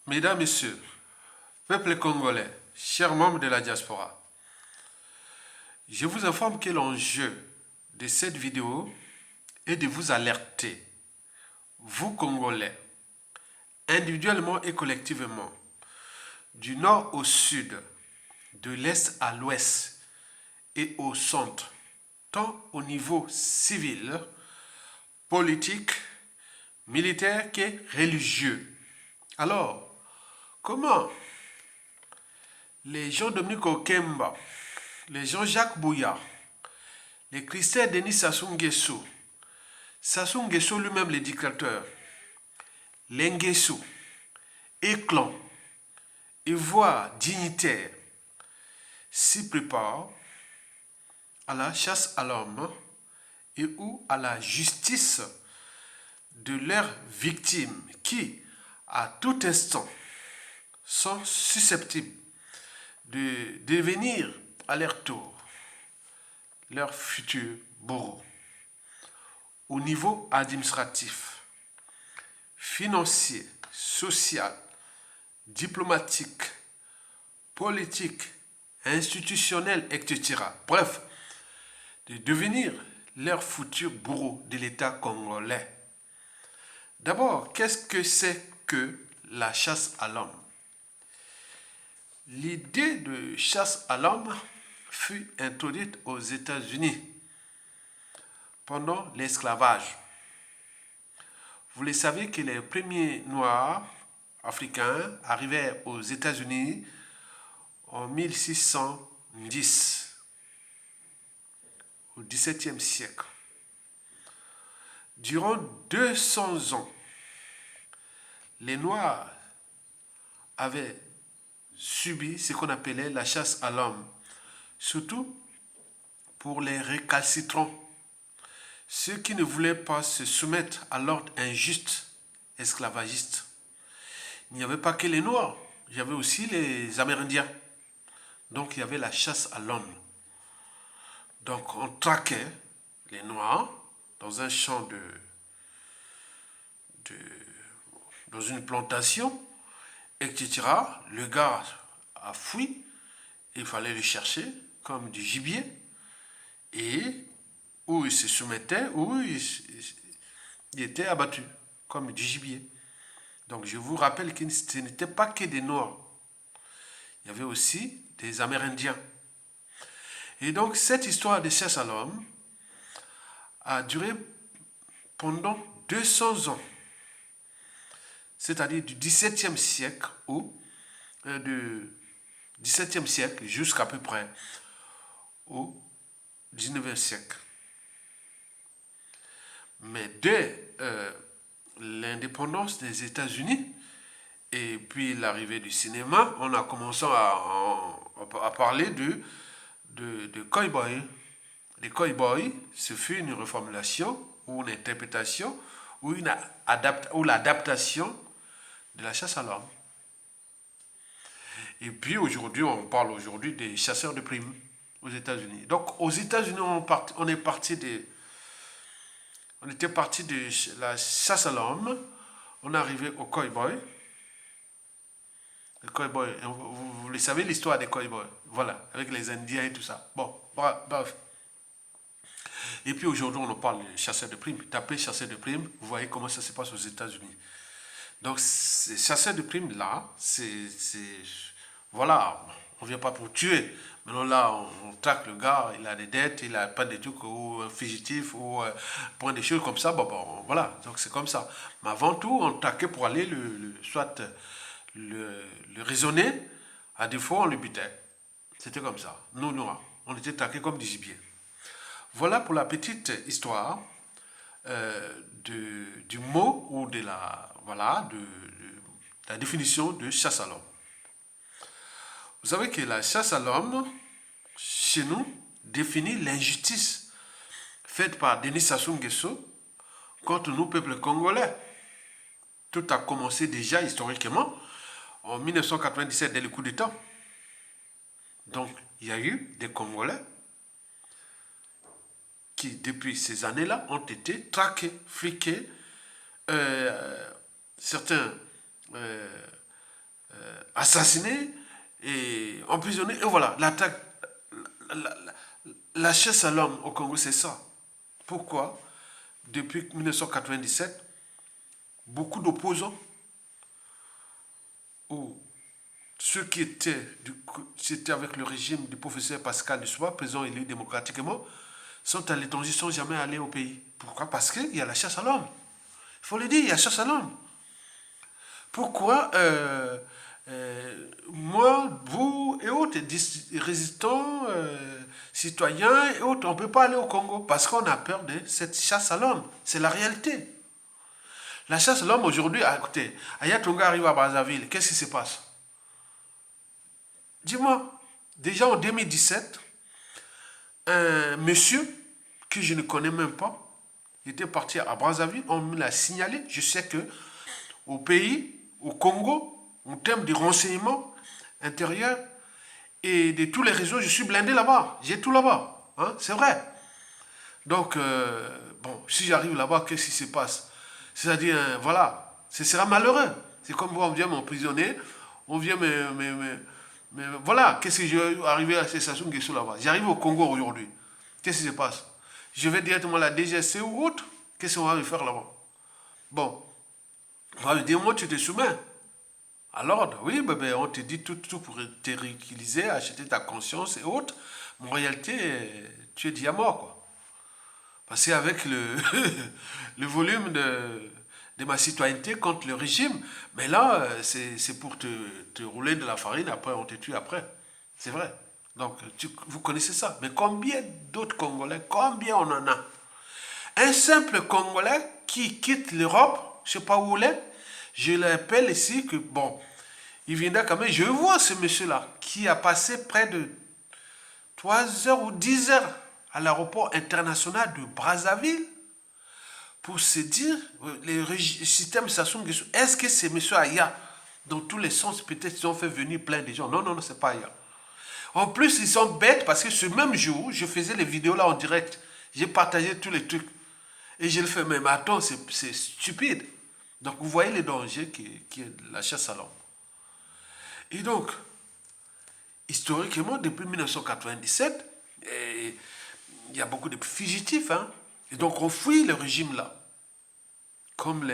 Mesdames, Messieurs, peuple congolais, chers membres de la diaspora, je vous informe que l'enjeu de cette vidéo est de vous alerter, vous Congolais, individuellement et collectivement, du nord au sud, de l'est à l'ouest et au centre, tant au niveau civil, politique, militaire que religieux. Alors, comment les Jean-Dominique Okemba, les Jean-Jacques Bouya, les Christophe Denis Sassou Nguesso lui-même le dictateur, les Nguesso, Éclan, Ivoire dignitaire, s'y préparent à la chasse à l'homme et ou à la justice de leurs victimes qui, à tout instant, sont susceptibles de devenir à leur tour leurs futurs bourreaux. Au niveau administratif, financier, social, diplomatique, politique, institutionnel, etc. Bref, de devenir leurs futurs bourreaux de l'État congolais. D'abord, qu'est-ce que c'est que la chasse à l'homme? L'idée de chasse à l'homme fut introduite aux États-Unis pendant l'esclavage. Vous le savez que les premiers Noirs africains arrivaient aux États-Unis en 1610, au XVIIe siècle. Durant 200 ans, les Noirs avaient subi ce qu'on appelait la chasse à l'homme, surtout pour les récalcitrants, ceux qui ne voulaient pas se soumettre à l'ordre injuste esclavagiste. Il n'y avait pas que les Noirs, il y avait aussi les Amérindiens. Donc il y avait la chasse à l'homme. Donc on traquait les Noirs dans un champ dans une plantation, etc. Le gars a fui, il fallait le chercher comme du gibier, et où il se soumettait, où il était abattu comme du gibier. Donc je vous rappelle que ce n'était pas que des Noirs, il y avait aussi des Amérindiens. Et donc cette histoire de chasse à l'homme a duré pendant 200 ans, c'est-à-dire du XVIIe siècle du XVIIe siècle jusqu'à peu près au XIXe siècle. Mais dès l'indépendance des États-Unis et puis l'arrivée du cinéma, on a commencé à parler de cow-boy. Les cow-boys, ce fut une reformulation ou une interprétation ou l'adaptation de la chasse à l'homme. Et puis aujourd'hui, on parle aujourd'hui des chasseurs de primes aux États-Unis. Donc aux États-Unis, on était parti de la chasse à l'homme, on est arrivé au cow-boy. Les cow-boys, vous le savez l'histoire des cow-boys, voilà, avec les Indiens et tout ça. Bon, bref. Et puis aujourd'hui, on en parle de chasseurs de primes. Tapez chasseurs de primes, vous voyez comment ça se passe aux États-Unis. Donc, ces chasseurs de primes là, voilà, on ne vient pas pour tuer. Maintenant là, on traque le gars, il a des dettes, il a pas des trucs ou un fugitif ou point des choses comme ça. Bon, voilà, donc c'est comme ça. Mais avant tout, on traquait pour aller soit le raisonner, à défaut, on le butait. C'était comme ça. Nous, noirs, on était traqués comme des gibiers. Voilà pour la petite histoire du mot ou de la définition de chasse à l'homme. Vous savez que la chasse à l'homme, chez nous, définit l'injustice faite par Denis Sassou Nguesso contre nous, peuple congolais. Tout a commencé déjà historiquement en 1997 dès le coup d'État. Donc, il y a eu des Congolais qui, depuis ces années-là, ont été traqués, fliqués. Certains assassinés et emprisonnés. Et voilà, l'attaque, la, la, la chasse à l'homme au Congo, c'est ça. Pourquoi? Depuis 1997, beaucoup d'opposants, ou ceux qui étaient avec le régime du professeur Pascal Lissouba, président élu démocratiquement, sont à l'étranger sans jamais aller au pays. Pourquoi? Parce qu'il y a la chasse à l'homme. Il faut le dire, il y a la chasse à l'homme. Pourquoi moi, vous et autres, résistants, citoyens et autres, on ne peut pas aller au Congo parce qu'on a peur de cette chasse à l'homme. C'est la réalité. La chasse à l'homme aujourd'hui, écoutez, Ayatonga arrive à Brazzaville, qu'est-ce qui se passe? Dis-moi, déjà en 2017, un monsieur que je ne connais même pas, il était parti à Brazzaville, on me l'a signalé. Je sais que au pays, au Congo, en termes de renseignements intérieurs et de tous les réseaux, je suis blindé là-bas. J'ai tout là-bas. Hein, c'est vrai. Donc, bon, si j'arrive là-bas, qu'est-ce qui se passe? C'est-à-dire, voilà, ce sera malheureux. C'est comme moi, on vient m'emprisonner, on vient mais voilà, qu'est-ce que je vais arriver à Sassou Nguesso là-bas? J'arrive au Congo aujourd'hui. Qu'est-ce qui se passe? Je vais directement à la DGSC ou autre. Qu'est-ce qu'on va me faire là-bas? Bon, on va me dire, moi, tu te soumets à l'ordre. Oui, ben, on te dit tout pour te réutiliser, acheter ta conscience et autres. Mais en réalité, tu es dit à mort, quoi. Parce qu'avec le volume de ma citoyenneté contre le régime, mais là, c'est pour te rouler de la farine, après on te tue après. C'est vrai. Donc, vous connaissez ça. Mais combien d'autres Congolais, combien on en a? Un simple Congolais qui quitte l'Europe, je ne sais pas où il est, je l'appelle ici que, bon, il viendra quand même, je vois ce monsieur-là, qui a passé près de 3 heures ou 10 heures à l'aéroport international de Brazzaville pour se dire, le système Sassou Nguesso, est-ce que c'est M. Aya, dans tous les sens, peut-être ils ont fait venir plein de gens. Non, non, non, c'est pas Aya. En plus, ils sont bêtes parce que ce même jour, je faisais les vidéos là en direct. J'ai partagé tous les trucs. Et je le fais, mais attends, c'est stupide. Donc, vous voyez les dangers qui est la chasse à l'homme. Et donc, historiquement, depuis 1997, il y a beaucoup de fugitifs. Hein? Et donc, on fuit le régime là. Comme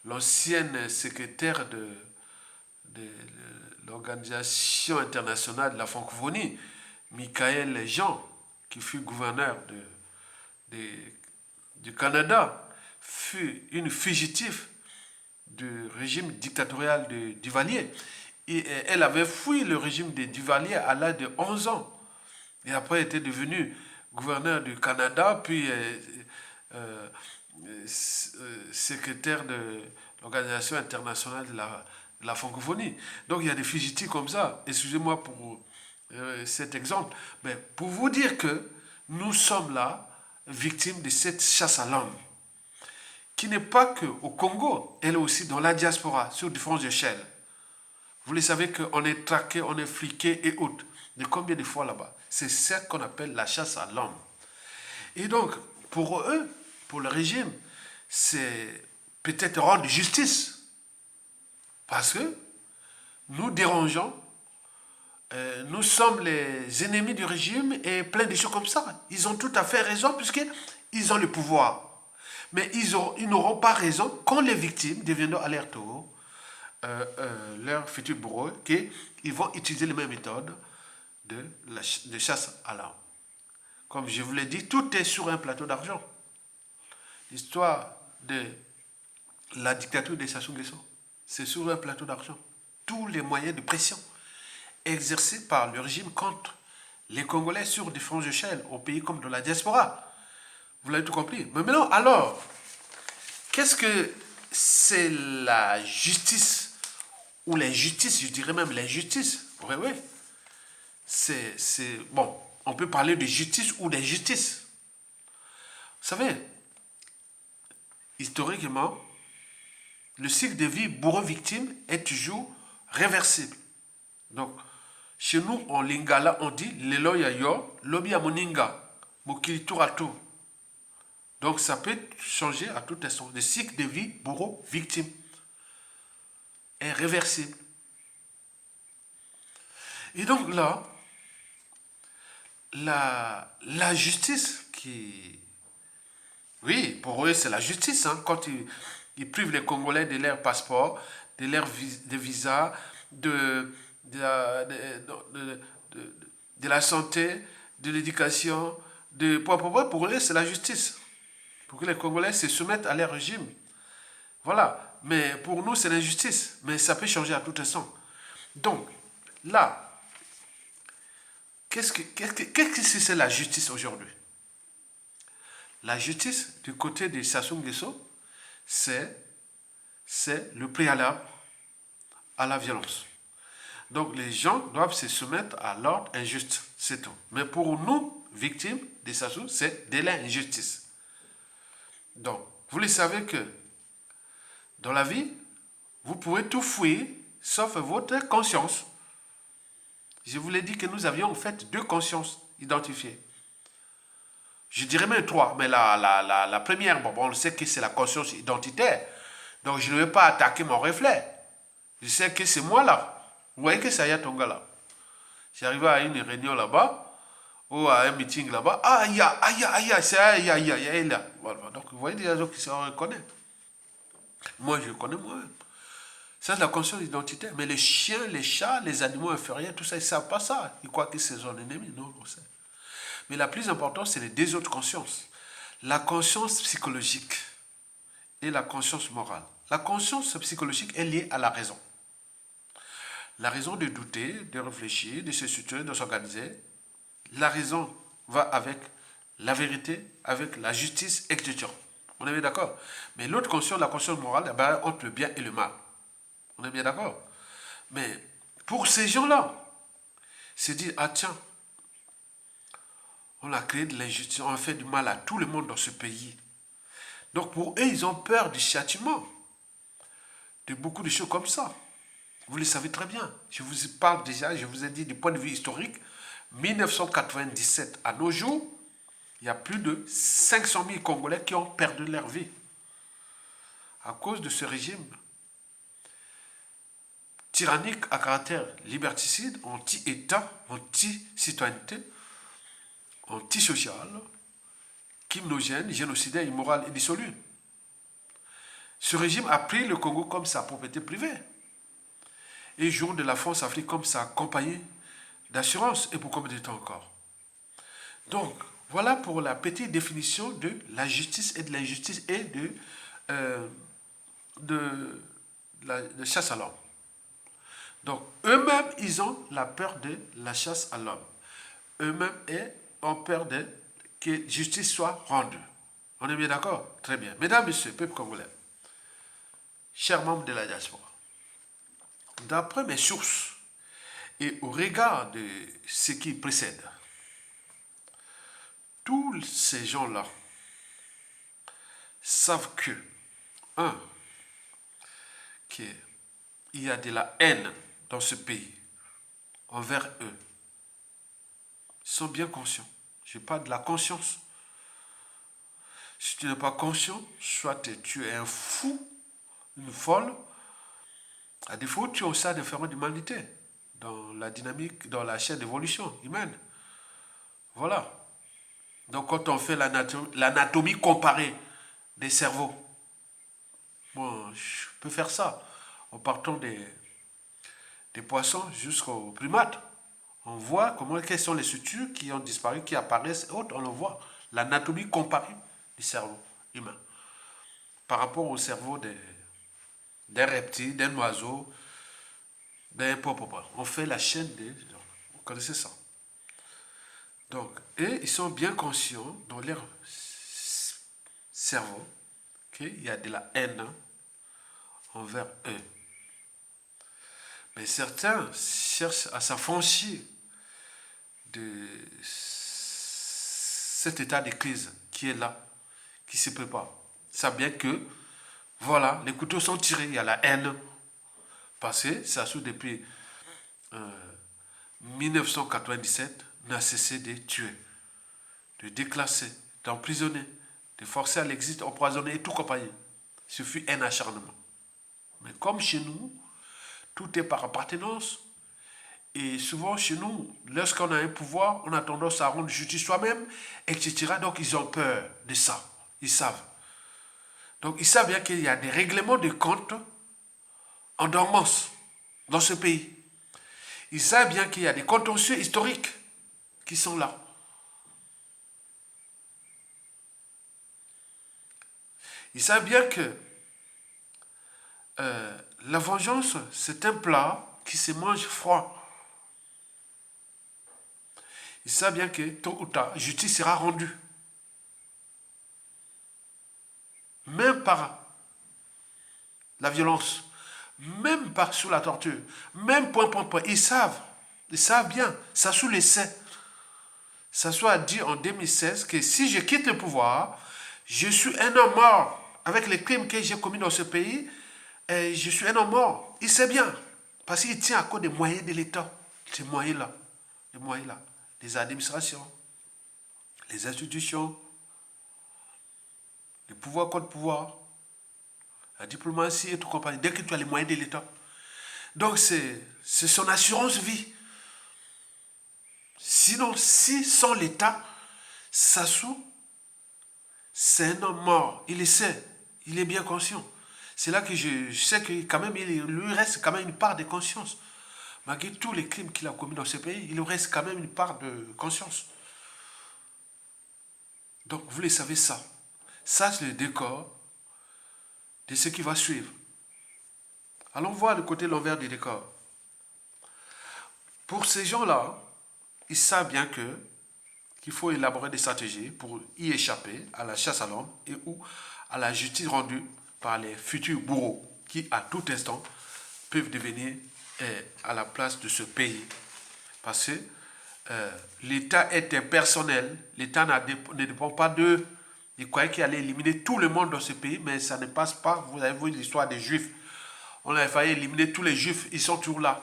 l'ancienne secrétaire de l'Organisation internationale de la francophonie, Michael Jean, qui fut gouverneur du Canada, fut une fugitive du régime dictatorial de Duvalier. Et elle avait fui le régime de Duvalier à l'âge de 11 ans. Et après, elle était devenue gouverneur du Canada, puis secrétaire de l'Organisation internationale de la francophonie. Donc il y a des fugitifs comme ça. Excusez-moi pour cet exemple. Mais pour vous dire que nous sommes là, victimes de cette chasse à l'homme, qui n'est pas qu'au Congo, elle est aussi dans la diaspora, sur différentes échelles. Vous le savez qu'on est traqué, on est fliqué et autres. De combien de fois là-bas? C'est ça qu'on appelle la chasse à l'homme. Et donc, pour eux, pour le régime, c'est peut-être rendre justice. Parce que nous dérangeons, nous sommes les ennemis du régime et plein de choses comme ça. Ils ont tout à fait raison puisqu'ils ont le pouvoir. Mais ils n'auront pas raison quand les victimes deviendront à leur tour leur futur bourreau, qu'ils vont utiliser les mêmes méthodes de chasse à l'homme. Comme je vous l'ai dit, tout est sur un plateau d'argent. L'histoire de la dictature de Sassou Nguesso, c'est sur un plateau d'argent. Tous les moyens de pression exercés par le régime contre les Congolais sur différentes échelles, au pays comme dans la diaspora. Vous l'avez tout compris. Mais maintenant, alors, qu'est-ce que c'est la justice, ou l'injustice, je dirais même l'injustice? Oui, oui. Bon, on peut parler de justice ou d'injustice. Vous savez, historiquement, le cycle de vie bourreau-victime est toujours réversible. Donc, chez nous, en lingala, on dit lelo ya yo, lobi ya moninga, mokili tour à tour. Donc, ça peut changer à tout instant. Le cycle de vie bourreau-victime est réversible. Et donc là, la justice qui... Oui, pour eux, c'est la justice. Hein, quand ils privent les Congolais de leur passeport, de visa, de, la, de- de la santé, de l'éducation, pour eux, c'est la justice. Pour que les Congolais se soumettent à leur régime. Voilà. Mais pour nous, c'est l'injustice. Mais ça peut changer à tout instant. Donc, là, qu'est-ce que c'est la justice aujourd'hui? La justice, du côté de Sassou Nguesso, c'est le préalable à la violence. Donc les gens doivent se soumettre à l'ordre injuste, c'est tout. Mais pour nous, victimes de Sassou, c'est de l'injustice. Donc, vous le savez que dans la vie, vous pouvez tout fouiller, sauf votre conscience. Je vous l'ai dit que nous avions en fait deux consciences identifiées. Je dirais même trois, mais la première, bon, on sait que c'est la conscience identitaire. Donc je ne vais pas attaquer mon reflet. Je sais que c'est moi là. Vous voyez que ça y est, ton gars là. J'arrive à une réunion là-bas, ou à un meeting là-bas. Aïe, aïe, aïe, c'est aïe, aïe, aïe, aïe, là. Voilà. Donc vous voyez des gens qui se reconnaissent. Moi, je connais moi-même. Ça, c'est la conscience identitaire. Mais les chiens, les chats, les animaux inférieurs, tout ça, ils ne savent pas ça. Ils croient que c'est son ennemi. Non, on sait. Mais la plus importante, c'est les deux autres consciences. La conscience psychologique et la conscience morale. La conscience psychologique est liée à la raison. La raison de douter, de réfléchir, de se situer, de s'organiser. La raison va avec la vérité, avec la justice, etc. On est bien d'accord? Mais l'autre conscience, la conscience morale, eh ben, entre le bien et le mal. On est bien d'accord? Mais pour ces gens-là, c'est dire, ah tiens, on a créé de l'injustice, on a fait du mal à tout le monde dans ce pays. Donc pour eux, ils ont peur du châtiment, de beaucoup de choses comme ça. Vous le savez très bien. Je vous parle déjà, je vous ai dit du point de vue historique, 1997 à nos jours, il y a plus de 500 000 Congolais qui ont perdu leur vie à cause de ce régime tyrannique à caractère liberticide, anti-État, anti-citoyenneté, anti-social, criminogène, génocidaire, immoral et dissolu. Ce régime a pris le Congo comme sa propriété privée et joue de la France-Afrique comme sa compagnie d'assurance. Et pour combien de temps encore? Donc, voilà pour la petite définition de la justice et de l'injustice et euh, de chasse à l'homme. Donc, eux-mêmes, ils ont la peur de la chasse à l'homme. Eux-mêmes ont peur de que justice soit rendue. On est bien d'accord? Très bien. Mesdames, Messieurs, peuple congolais, chers membres de la diaspora, d'après mes sources et au regard de ce qui précède, tous ces gens-là savent que, un, qu'il y a de la haine dans ce pays envers eux. Ils sont bien conscients. Je parle de la conscience. Si tu n'es pas conscient, soit tu es un fou, une folle, à défaut, tu es au sein d'inférence d'humanité, dans la dynamique, dans la chaîne d'évolution humaine. Voilà. Donc quand on fait l'anatomie comparée des cerveaux, bon, je peux faire ça en partant des poissons jusqu'aux primates. On voit quelles sont les structures qui ont disparu, qui apparaissent, et autres, on le voit. L'anatomie comparée du cerveau humain par rapport au cerveau d'un reptile, d'un oiseau, d'un hippopotame. On fait la chaîne des... Vous connaissez ça. Donc, et ils sont bien conscients dans leur cerveau qu'il y a de la haine envers eux. Mais certains cherchent à s'affranchir de cet état de crise qui est là, qui se prépare. Ils savent bien que, voilà, les couteaux sont tirés, il y a la haine. Parce que Sassou, depuis 1997, n'a cessé de tuer, de déclasser, d'emprisonner, de forcer à l'exil, empoisonner et tout compagnie. Ce fut un acharnement. Mais comme chez nous, tout est par appartenance Et souvent, chez nous, lorsqu'on a un pouvoir, on a tendance à rendre justice soi-même, etc. Donc, ils ont peur de ça. Ils savent. Donc, ils savent bien qu'il y a des règlements de comptes en dormance dans ce pays. Ils savent bien qu'il y a des contentieux historiques qui sont là. Ils savent bien que la vengeance, c'est un plat qui se mange froid. Ils savent bien que tôt ou tard, justice sera rendue. Même par la violence, même par sous la torture, même point. Ils savent bien, Sassou le sait. Sassou a dit en 2016 que si je quitte le pouvoir, je suis un homme mort. Avec les crimes que j'ai commis dans ce pays, je suis un homme mort. Il sait bien, parce qu'il tient à cause des moyens de l'État. Ces moyens-là, les administrations, les institutions, le pouvoir contre pouvoir, la diplomatie et tout compagnie, dès que tu as les moyens de l'État. Donc c'est son assurance vie. Sinon, si sans l'État, Sassou, c'est un homme mort. Il le sait. Il est bien conscient. C'est là que je sais que quand même, il lui reste quand même une part de conscience. Malgré tous les crimes qu'il a commis dans ce pays, il lui reste quand même une part de conscience. Donc, vous le savez ça. Ça, c'est le décor de ce qui va suivre. Allons voir le côté l'envers du décor. Pour ces gens-là, ils savent bien qu'il faut élaborer des stratégies pour y échapper à la chasse à l'homme et ou à la justice rendue par les futurs bourreaux qui, à tout instant, peuvent devenir à la place de ce pays. Parce que l'État est impersonnel, l'État ne dépend pas d'eux. Ils croyaient qu'il allait éliminer tout le monde dans ce pays, mais ça ne passe pas. Vous avez vu l'histoire des Juifs. On a failli éliminer tous les Juifs, ils sont toujours là.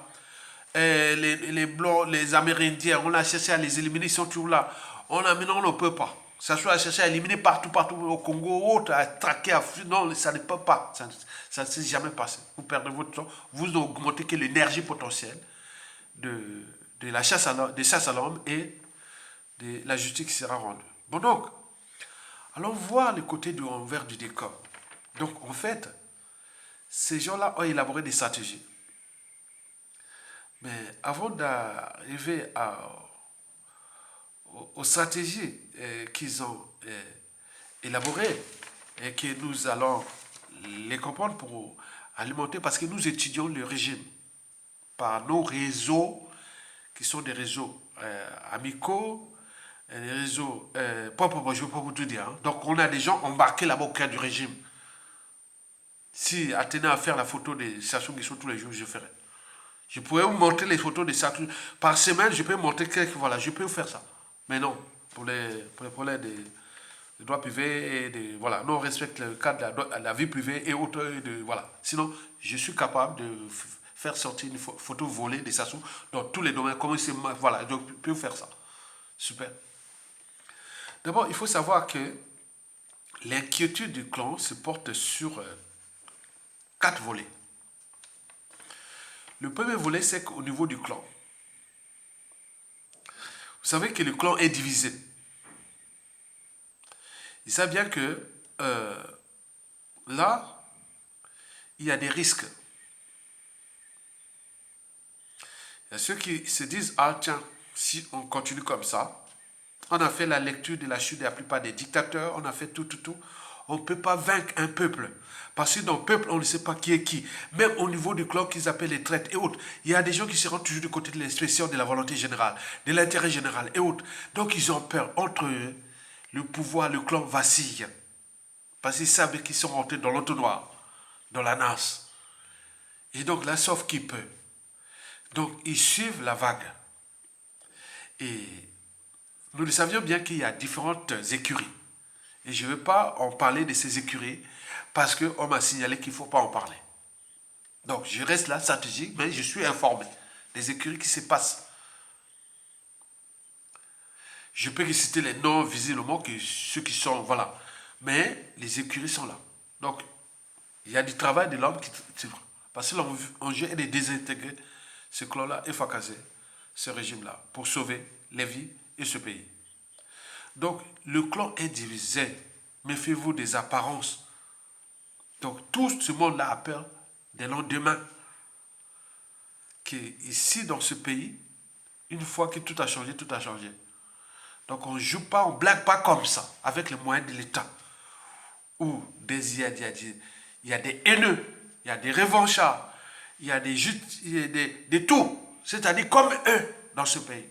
Les Blancs, les Amérindiens, on a cherché à les éliminer, ils sont toujours là. Maintenant, on ne peut pas. Ça soit à chercher à éliminer partout au Congo, autre, à traquer, non, ça ne peut pas. Ça ne s'est jamais passé. Vous perdez votre temps, vous n'augmentez que l'énergie potentielle de la chasse à l'homme et de la justice qui sera rendue. Bon donc, allons voir le côté du envers du décor. Donc en fait, ces gens-là ont élaboré des stratégies. Mais avant d'arriver aux stratégies qu'ils ont élaborées et que nous allons les comprendre pour alimenter, parce que nous étudions le régime par nos réseaux, qui sont des réseaux amicaux, des réseaux... je ne vais pas vous tout dire. Hein. Donc on a des gens embarqués là-bas au cœur du régime. Si Athéna à faire la photo des Sassou Nguesso tous les jours, je ferai. Je pourrais vous montrer les photos de Sassou. Par semaine, je peux montrer quelques... Voilà, je peux vous faire ça. Mais non, pour les problèmes des droits privés et des... Voilà, nous on respecte le cadre de la vie privée et autres... Voilà. Sinon, je suis capable de faire sortir une photo volée de Sassou dans tous les domaines. Comment c'est... Voilà, je peux vous faire ça. Super. D'abord, il faut savoir que l'inquiétude du clan se porte sur 4 volets. Le premier volet, c'est qu'au niveau du clan, vous savez que le clan est divisé. Ils savent bien que là, il y a des risques. Il y a ceux qui se disent, ah tiens, si on continue comme ça, on a fait la lecture de la chute de la plupart des dictateurs, on a fait tout. On ne peut pas vaincre un peuple. Parce que dans le peuple, on ne sait pas qui est qui. Même au niveau du clan qu'ils appellent les traites et autres, il y a des gens qui seront toujours du côté de l'expression de la volonté générale, de l'intérêt général et autres. Donc ils ont peur. Entre eux, le pouvoir, le clan vacille. Parce qu'ils savent qu'ils sont rentrés dans l'entonnoir, dans la nasse. Et donc là, sauf qui peut. Donc ils suivent la vague. Et nous le savions bien qu'il y a différentes écuries. Et je ne veux pas en parler de ces écuries parce qu'on m'a signalé qu'il ne faut pas en parler. Donc je reste là, stratégique, mais je suis informé des écuries qui se passent. Je peux citer les noms visiblement, ceux qui sont, voilà. Mais les écuries sont là. Donc, il y a du travail de l'homme qui... Parce que l'enjeu est de désintégrer ce clan-là et fracasser ce régime-là, pour sauver les vies et ce pays. Donc, le clan est divisé. Méfiez-vous des apparences. Donc, tout ce monde-là a peur des lendemains. Ici, dans ce pays, une fois que tout a changé, tout a changé. Donc, on ne joue pas, on ne blague pas comme ça, avec les moyens de l'État. Où il y a des haineux, il y a des revanchards, il y a des tout. C'est-à-dire comme eux dans ce pays.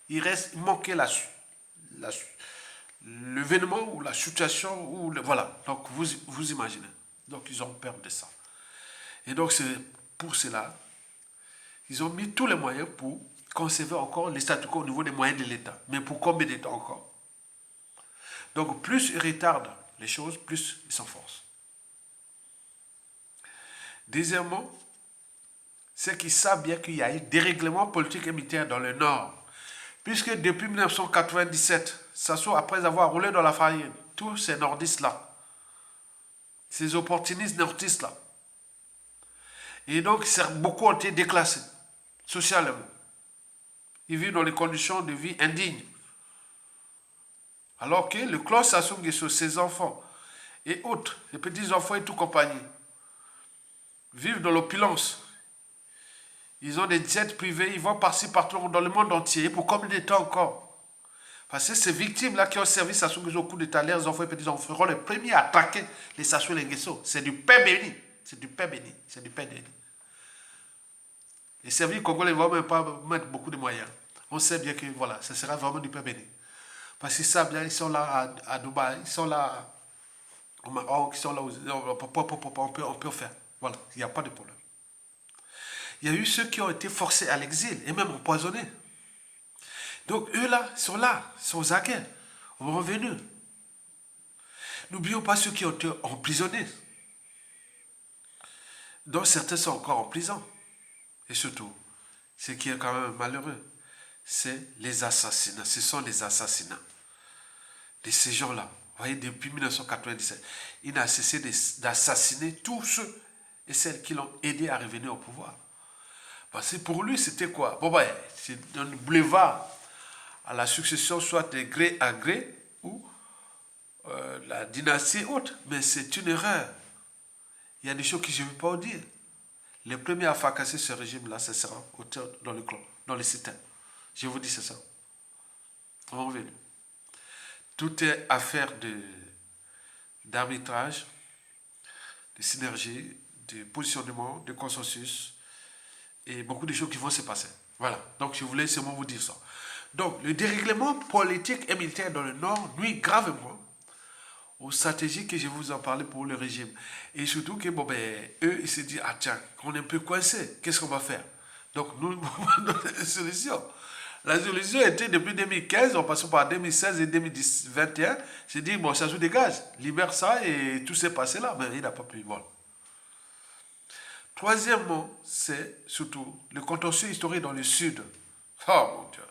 Il manquait l'événement ou la situation, voilà. Donc vous imaginez. Donc ils ont peur de ça. Et donc c'est pour cela qu'ils ont mis tous les moyens pour conserver encore les statu quo au niveau des moyens de l'État. Mais pour combien de temps encore? Donc plus ils retardent les choses, plus ils s'enfoncent. Deuxièmement, c'est qu'ils savent bien qu'il y a eu des règlements politiques et militaires dans le Nord. Puisque depuis 1997, Sassou, après avoir roulé dans la farine, tous ces nordistes-là, ces opportunistes nordistes-là, et donc beaucoup ont été déclassés, socialement. Ils vivent dans des conditions de vie indignes. Alors que le clan Sassou Nguesso, ses enfants et autres, les petits-enfants et tout compagnie, vivent dans l'opulence. Ils ont des jets privés, ils vont par-ci, partout dans le monde entier. Et pour combien de temps encore? Parce que ces victimes-là qui ont servi Sassou Nguesso au coup d'État, leurs enfants et petits-enfants feront les premiers à attaquer les Sassou Nguesso. C'est du pain béni. C'est du pain béni. C'est du pain béni. Les services congolais ne vont même pas mettre beaucoup de moyens. On sait bien que voilà, ça sera vraiment du pain béni. Parce qu'ils savent bien, ils sont là à Dubaï, ils sont là au Maroc, ils sont là on peut faire. Voilà, il n'y a pas de problème. Il y a eu ceux qui ont été forcés à l'exil et même empoisonnés. Donc eux là, sont aux aguets, sont revenus. N'oublions pas ceux qui ont été emprisonnés. Donc certains sont encore en prison. Et surtout, ce qui est quand même malheureux, c'est les assassinats. Ce sont les assassinats de ces gens-là. Vous voyez, depuis 1997, il n'a cessé d'assassiner tous ceux et celles qui l'ont aidé à revenir au pouvoir. Parce que pour lui, c'était quoi? Bon, ben, c'est un boulevard à la succession, soit de gré à gré, ou la dynastie haute. Mais c'est une erreur. Il y a des choses que je ne veux pas vous dire. Les premiers à fracasser ce régime-là, ce sera dans le clan, dans les citernes. Je vous dis, c'est ça. On va revenir. Tout est affaire d'arbitrage, de synergie, de positionnement, de consensus, et beaucoup de choses qui vont se passer. Voilà. Donc, je voulais seulement vous dire ça. Donc, le dérèglement politique et militaire dans le Nord nuit gravement aux stratégies que je vous en parlais pour le régime. Et surtout que, bon, ben, eux, ils se disent, ah tiens, on est un peu coincé, qu'est-ce qu'on va faire? Donc, nous, on va donner une solution. La solution était depuis 2015, en passant par 2016 et 2021, j'ai dit, bon, ça se dégage, libère ça et tout s'est passé là, mais il n'a pas pu. Voilà. Troisièmement, c'est surtout le contentieux historique dans le Sud. Oh mon Dieu.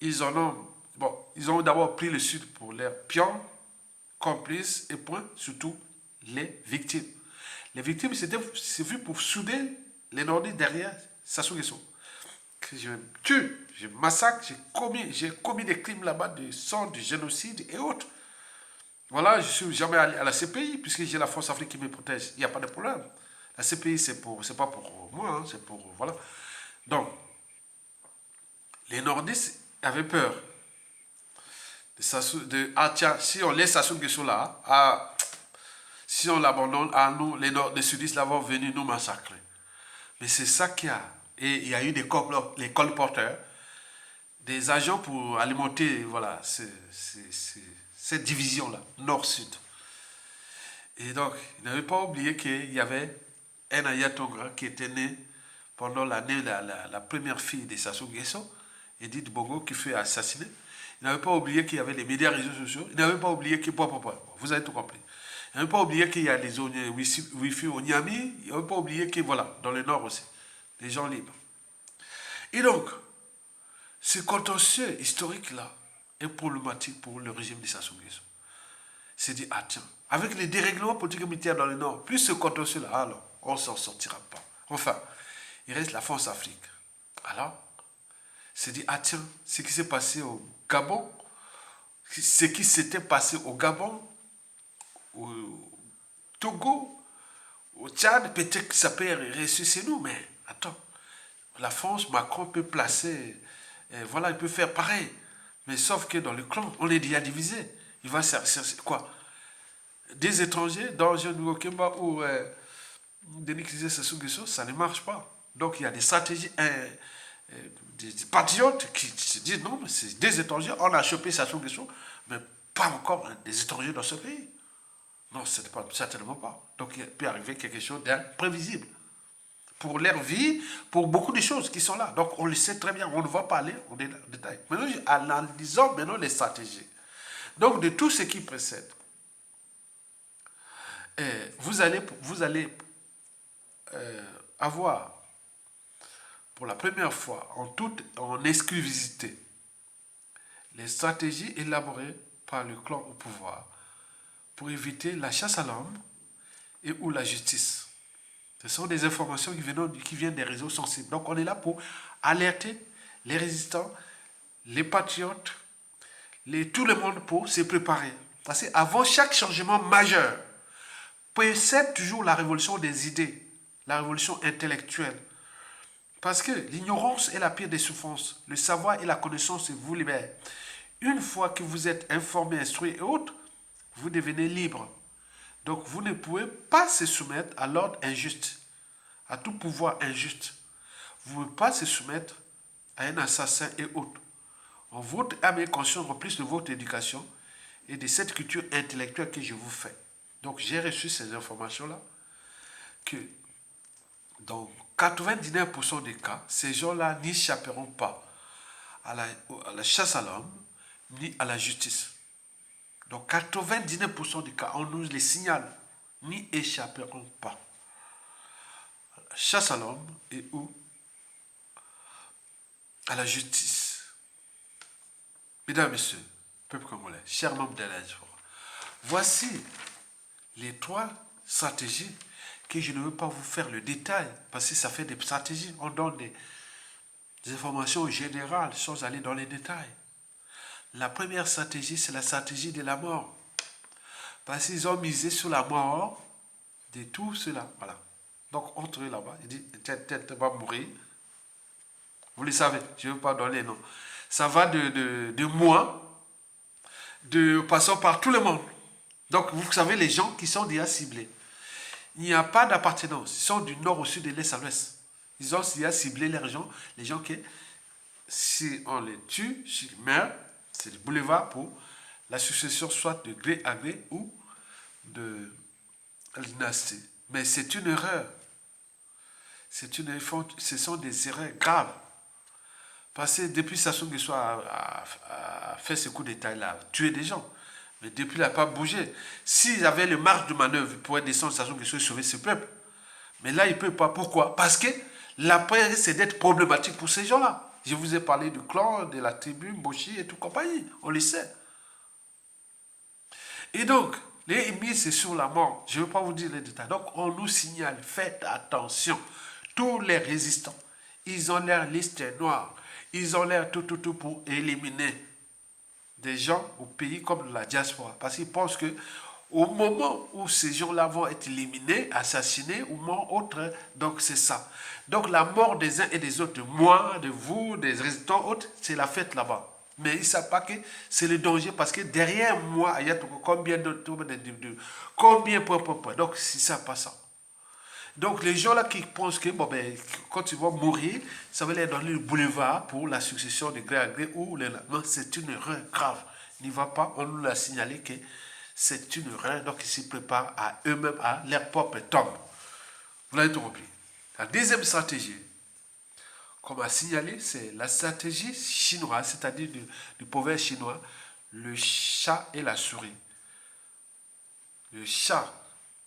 Ils ont d'abord pris le Sud pour leurs pions, complices et point, surtout les victimes. Les victimes, c'est vu pour souder les Nordistes derrière Sassou Nguesso. Je tue, je massacre, j'ai commis des crimes là-bas de sang, de génocide et autres. Voilà, je ne suis jamais allé à la CPI puisque j'ai la force Afrique qui me protège. Il n'y a pas de problème. La CPI, c'est pas pour moi, hein, c'est pour... Voilà. Donc, les nordistes avaient peur ah tiens, si on laisse Sassou Nguesso là, si on l'abandonne, nous, les sudistes là vont venir nous massacrer. Mais c'est ça qu'il y a. Et il y a eu les colporteurs, des agents pour alimenter voilà, cette division-là, nord-sud. Et donc, il n'avait pas oublié qu'il y avait un Ayatonga qui était né pendant l'année, la première fille de Sassou Nguesso, Edith Bongo, qui fut assassinée. Il n'avait pas oublié qu'il y avait les médias réseaux sociaux. Il n'avait pas oublié que... Vous avez tout compris. Il n'avait pas oublié qu'il y a les Wi-Fi au Niamey. Il n'avait pas oublié que, voilà, dans le nord aussi, les gens libres. Et donc, ce contentieux historique-là est problématique pour le régime de Sassou Nguesso. C'est dit, ah tiens, avec les dérèglements politiques et militaires dans le nord, plus ce contentieux-là, alors, on ne s'en sortira pas. Enfin, il reste la France Afrique. Alors, s'est dit, ah tiens, ce qui s'est passé au Gabon, ce qui s'était passé au Gabon, au Togo, au Tchad, peut-être que ça peut réussir chez nous, mais attends, la France, Macron peut placer, voilà, il peut faire pareil. Mais sauf que dans le clan, on est déjà divisé. Il va chercher quoi? Des étrangers dans un nouveau Kemba ou Denis Sassou Nguesso, ça ne marche pas. Donc il y a des stratégies, des patriotes qui se disent non, mais c'est des étrangers, on a chopé Sassou Nguesso, mais pas encore des étrangers dans ce pays. Non, ce n'est pas, certainement pas. Donc il peut arriver quelque chose d'imprévisible. Pour leur vie, pour beaucoup de choses qui sont là. Donc on le sait très bien, on ne va pas aller en détail. Maintenant, analysons maintenant les stratégies. Donc de tout ce qui précède, vous allez avoir pour la première fois en exclusivité les stratégies élaborées par le clan au pouvoir pour éviter la chasse à l'homme et ou la justice. Ce sont des informations qui viennent des réseaux sensibles. Donc on est là pour alerter les résistants, les patriotes, tout le monde pour se préparer. Parce qu'avant chaque changement majeur, précède toujours la révolution des idées, la révolution intellectuelle. Parce que l'ignorance est la pire des souffrances. Le savoir et la connaissance vous libèrent. Une fois que vous êtes informé, instruit et autres, vous devenez libre. Donc vous ne pouvez pas se soumettre à l'ordre injuste, à tout pouvoir injuste. Vous ne pouvez pas se soumettre à un assassin et autres. En votre âme et conscience remplisse de votre éducation et de cette culture intellectuelle que je vous fais. Donc j'ai reçu ces informations-là que dans 99% des cas, ces gens-là n'échapperont pas à la chasse à l'homme ni à la justice. Dans 99% des cas, on nous les signale, n'y échapperont pas. À la chasse à l'homme et ou à la justice. Mesdames et messieurs, peuple congolais, chers membres de la diaspora, voici les 3 stratégies que je ne veux pas vous faire le détail, parce que ça fait des stratégies, on donne des informations générales sans aller dans les détails. La première stratégie, c'est la stratégie de la mort. Parce qu'ils ont misé sur la mort de tout cela. Voilà. Donc, entre eux là-bas, il dit, tu vas mourir. Vous le savez, je ne veux pas donner les noms. Ça va de moi, passant par tout le monde. Donc, vous savez, les gens qui sont déjà ciblés. Il n'y a pas d'appartenance. Ils sont du nord au sud, de l'est à l'ouest. Ils ont déjà ciblé les gens qui, si on les tue, s'ils meurent, c'est le boulevard pour la succession soit de gré à gré ou de dynastie. Mais c'est une erreur. Ce sont des erreurs graves. Parce que depuis Sassou Nguesso a fait ce coup d'État-là, tué des gens. Mais depuis, il n'a pas bougé. S'il avait le marge de manœuvre, il pourrait descendre Sassou Nguesso et sauver ce peuple. Mais là, il ne peut pas. Pourquoi? Parce que l'après, c'est d'être problématique pour ces gens-là. Je vous ai parlé du clan, de la tribu, Mboshi et tout compagnie. On le sait. Et donc, les ennemis, c'est sur la mort. Je ne veux pas vous dire les détails. Donc, on nous signale, faites attention. Tous les résistants, ils ont l'air liste noire. Ils ont l'air tout pour éliminer des gens au pays comme la diaspora. Parce qu'ils pensent que au moment où ces gens-là vont être éliminés, assassinés ou morts autres, donc c'est ça. Donc la mort des uns et des autres, de moi, de vous, des résistants autres, c'est la fête là-bas. Mais ils ne savent pas que c'est le danger parce que derrière moi, il y a combien de combien de... Donc c'est ça, pas ça. Donc les gens là qui pensent que bon, ben, quand ils vont mourir, ça va leur donner le boulevard pour la succession de gré à gré ou les... Non, c'est une erreur grave. N'y va pas, on nous l'a signalé que c'est une erreur, donc ils s'y préparent à eux-mêmes, à leur propre tombe. Vous l'avez tout compris. La deuxième stratégie, comme a signalé, c'est la stratégie chinoise, c'est-à-dire du proverbe chinois, le chat et la souris. Le chat,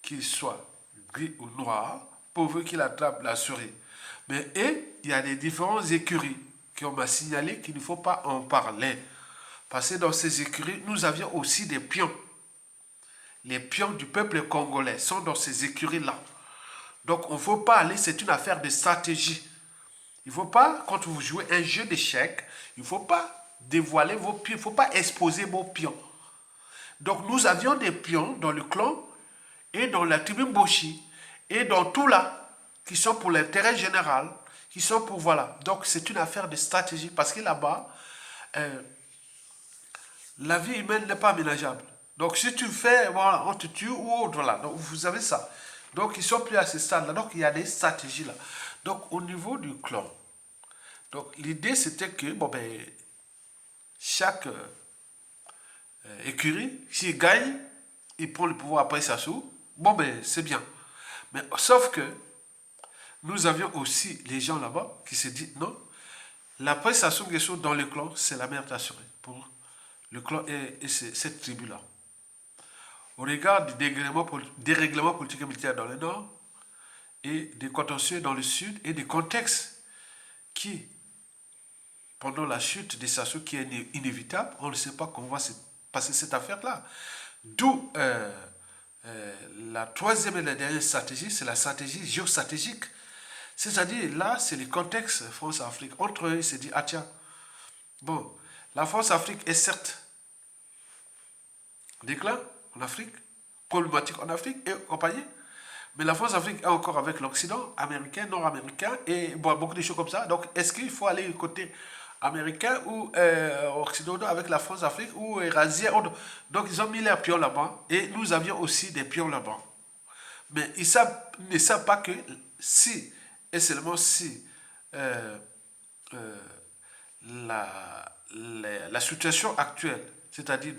qu'il soit gris ou noir, pourvu qu'il attrape la souris. Mais il y a des différentes écuries qu'on m'a signalé qu'il ne faut pas en parler. Parce que dans ces écuries, nous avions aussi des pions. Les pions du peuple congolais sont dans ces écuries-là. Donc, on ne faut pas aller, c'est une affaire de stratégie. Il ne faut pas, quand vous jouez un jeu d'échecs, il ne faut pas dévoiler vos pions, il ne faut pas exposer vos pions. Donc nous avions des pions dans le clan et dans la tribu Mboshi et dans tout là, qui sont pour l'intérêt général, qui sont pour, voilà. Donc c'est une affaire de stratégie, parce que là-bas, la vie humaine n'est pas aménageable. Donc si tu fais, voilà, on te tue ou autre, voilà. Donc vous avez ça. Donc ils sont plus à ce stade-là. Donc il y a des stratégies là. Donc au niveau du clan, donc l'idée c'était que, bon ben, chaque écurie, s'il gagne, il prend le pouvoir après Sassou. Bon ben c'est bien. Mais sauf que nous avions aussi les gens là-bas qui se disent non, la presse Sassou Nguesso dans le clan, c'est la meilleure assurée pour le clan et cette tribu-là. Au regard du dérèglement politique et militaire dans le nord et des contentieux dans le sud et des contextes qui, pendant la chute des Sassou qui est inévitable, on ne sait pas comment va se passer cette affaire-là. D'où la troisième et la dernière stratégie, c'est la stratégie géostratégique. C'est-à-dire, là, c'est le contexte France-Afrique. Entre eux, il s'est dit, ah tiens, bon, la France-Afrique est certes déclin en Afrique, problématique en Afrique et compagnie, mais la France-Afrique est encore avec l'Occident, américain, nord-américain, et bon, beaucoup de choses comme ça. Donc, est-ce qu'il faut aller du côté américain ou occidentaux avec la France-Afrique ou eurasien? Donc, ils ont mis leurs pions là-bas, et nous avions aussi des pions là-bas. Mais ils ne savent pas que si, et seulement si, euh, euh, la situation actuelle, c'est-à-dire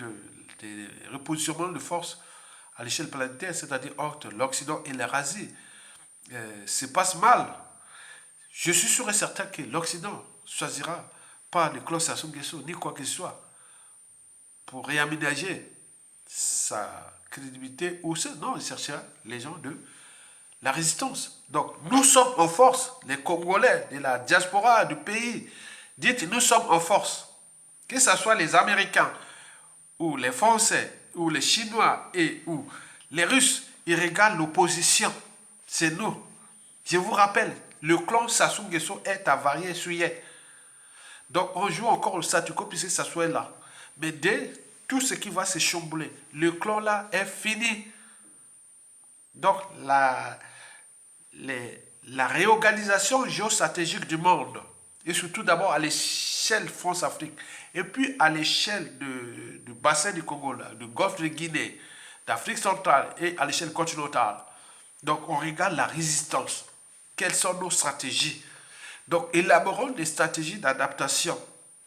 des repositionnements de force à l'échelle planétaire, c'est-à-dire entre l'Occident et l'Eurasie, se passe mal, je suis sûr et certain que l'Occident choisira pas le clan Sassou Nguesso ni quoi que ce soit pour réaménager sa crédibilité ou ce. Non, il cherchera les gens de la résistance. Donc, nous sommes en force, les Congolais de la diaspora du pays. Dites, nous sommes en force. Que ce soit les Américains, ou les Français, ou les Chinois, et ou les Russes, ils regardent l'opposition. C'est nous. Je vous rappelle, le clan Sassou Nguesso est avarié souillet. Donc, on joue encore au statu quo puisque ça soit là. Mais dès tout ce qui va se chambouler, le clan là est fini. Donc, la réorganisation géostratégique du monde, et surtout d'abord à l'échelle France-Afrique, et puis à l'échelle du bassin du Congo, du golfe de Guinée, d'Afrique centrale et à l'échelle continentale. Donc on regarde la résistance. Quelles sont nos stratégies? Donc élaborons des stratégies d'adaptation.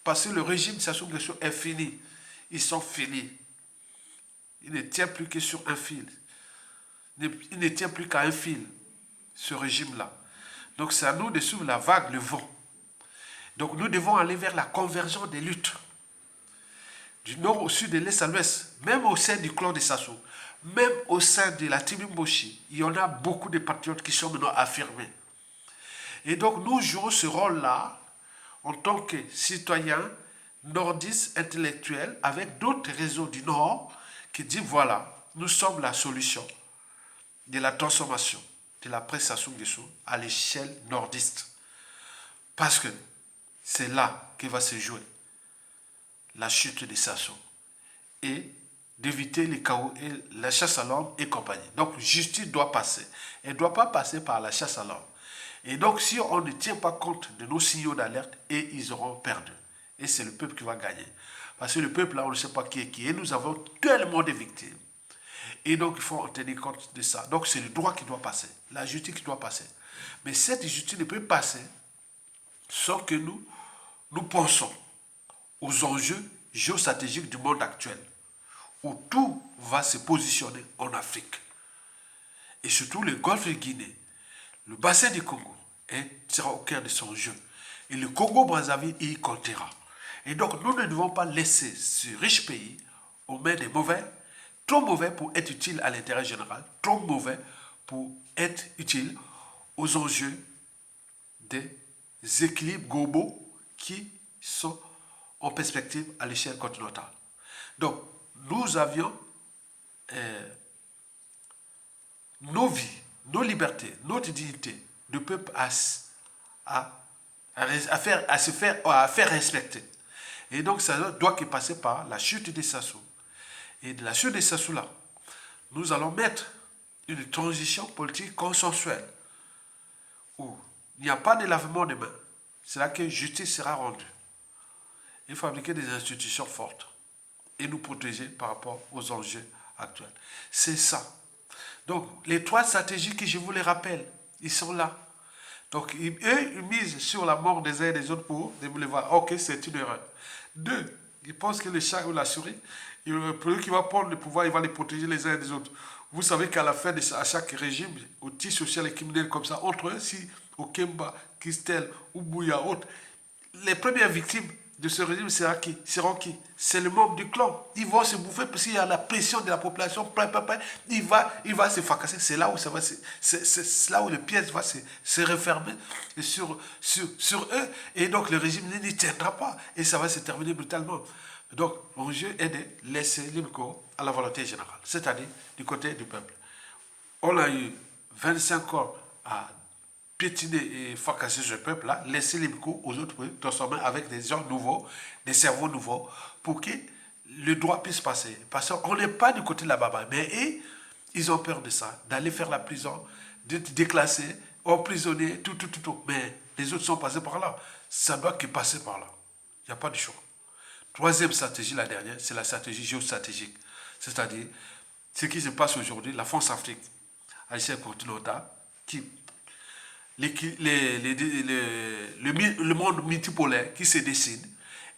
Parce que le régime Sassou Nguesso est fini. Ils sont finis. Il ne tient plus que sur un fil. Il ne tient plus qu'à un fil, ce régime-là. Donc c'est à nous de suivre la vague, le vent. Donc nous devons aller vers la convergence des luttes. Du nord au sud, de l'est à l'ouest, même au sein du clan de Sassou, même au sein de la tribu Mboshi, il y en a beaucoup de patriotes qui sont maintenant affirmés. Et donc nous jouons ce rôle-là en tant que citoyens nordistes intellectuels avec d'autres réseaux du Nord qui disent voilà, nous sommes la solution de la transformation de la presse Sassou Nguesso à l'échelle nordiste. Parce que c'est là que va se jouer la chute des Sassou et d'éviter les chaos et la chasse à l'homme et compagnie. Donc justice doit passer. Elle ne doit pas passer par la chasse à l'homme. Et donc si on ne tient pas compte de nos signaux d'alerte, et ils auront perdu. Et c'est le peuple qui va gagner. Parce que le peuple là, on ne sait pas qui est qui. Et nous avons tellement de victimes. Et donc il faut en tenir compte de ça. Donc c'est le droit qui doit passer. La justice qui doit passer. Mais cette justice ne peut passer sans que nous pensons aux enjeux géostratégiques du monde actuel, où tout va se positionner en Afrique. Et surtout le golfe de Guinée, le bassin du Congo sera au cœur de son jeu. Et le Congo-Brazzaville y comptera. Et donc nous ne devons pas laisser ce riche pays aux mains des mauvais, trop mauvais pour être utile à l'intérêt général, trop mauvais pour être utile aux enjeux des équilibres globaux qui sont en perspective à l'échelle continentale. Donc, nous avions nos vies, nos libertés, notre dignité de peuple à à faire respecter. Et donc, ça doit passer par la chute des Sassou. Et de la chute des Sassou là, nous allons mettre une transition politique consensuelle où il n'y a pas de lavement de mains. C'est là que justice sera rendue. Il faut fabriquer des institutions fortes et nous protéger par rapport aux enjeux actuels. C'est ça. Donc, les 3 stratégies que je vous les rappelle, ils sont là. Donc, eux, ils misent sur la mort des uns et des autres pour les voir. Ok, c'est une erreur. 2, ils pensent que le chat ou la souris, celui qui va prendre le pouvoir, il va les protéger les uns et les autres. Vous savez qu'à la fin de chaque régime, outil social et criminel comme ça, entre eux, si Okemba, Christelle, Oumbouya, autres, les premières victimes de ce régime seront qui? C'est le membre du clan. Ils vont se bouffer parce qu'il y a la pression de la population. Il va se fracasser. C'est là où c'est là où le piège va se refermer sur eux. Et donc le régime n'y tiendra pas. Et ça va se terminer brutalement. Donc l'enjeu est de laisser libre à la volonté générale, c'est-à-dire du côté du peuple. On a eu 25 ans à piétiner et fracasser ce peuple-là, laisser libre cours aux autres pour transformer avec des gens nouveaux, des cerveaux nouveaux, pour que le droit puisse passer. Parce qu'on n'est pas du côté de la barbarie, mais ils ont peur de ça, d'aller faire la prison, de déclasser, emprisonner, tout. Mais les autres sont passés par là. Ça doit que passer par là. Il n'y a pas de choix. 3e stratégie, la dernière, c'est la stratégie géostratégique. C'est-à-dire, ce qui se passe aujourd'hui, la France-Afrique, à l'échelle continentale, qui le monde multipolaire qui se dessine.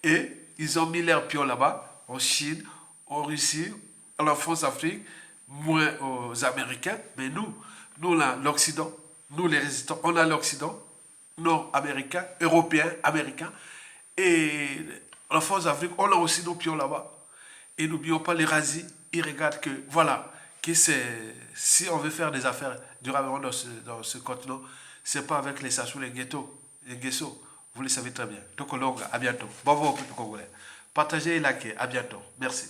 Et ils ont mis leurs pions là-bas, en Chine, en Russie, en France-Afrique, moins aux Américains. Mais nous là, l'Occident, nous les résistants, on a l'Occident, nord-américain, européen, américain. Et en France-Afrique, on a aussi nos pions là-bas. Et n'oublions pas les razis, ils regardent que, voilà, que si on veut faire des affaires durablement dans ce continent, c'est pas avec les Sassou, les Guesso. Vous le savez très bien. Donc, à bientôt. Bon, Congolais. Partagez et likez. À bientôt. Merci.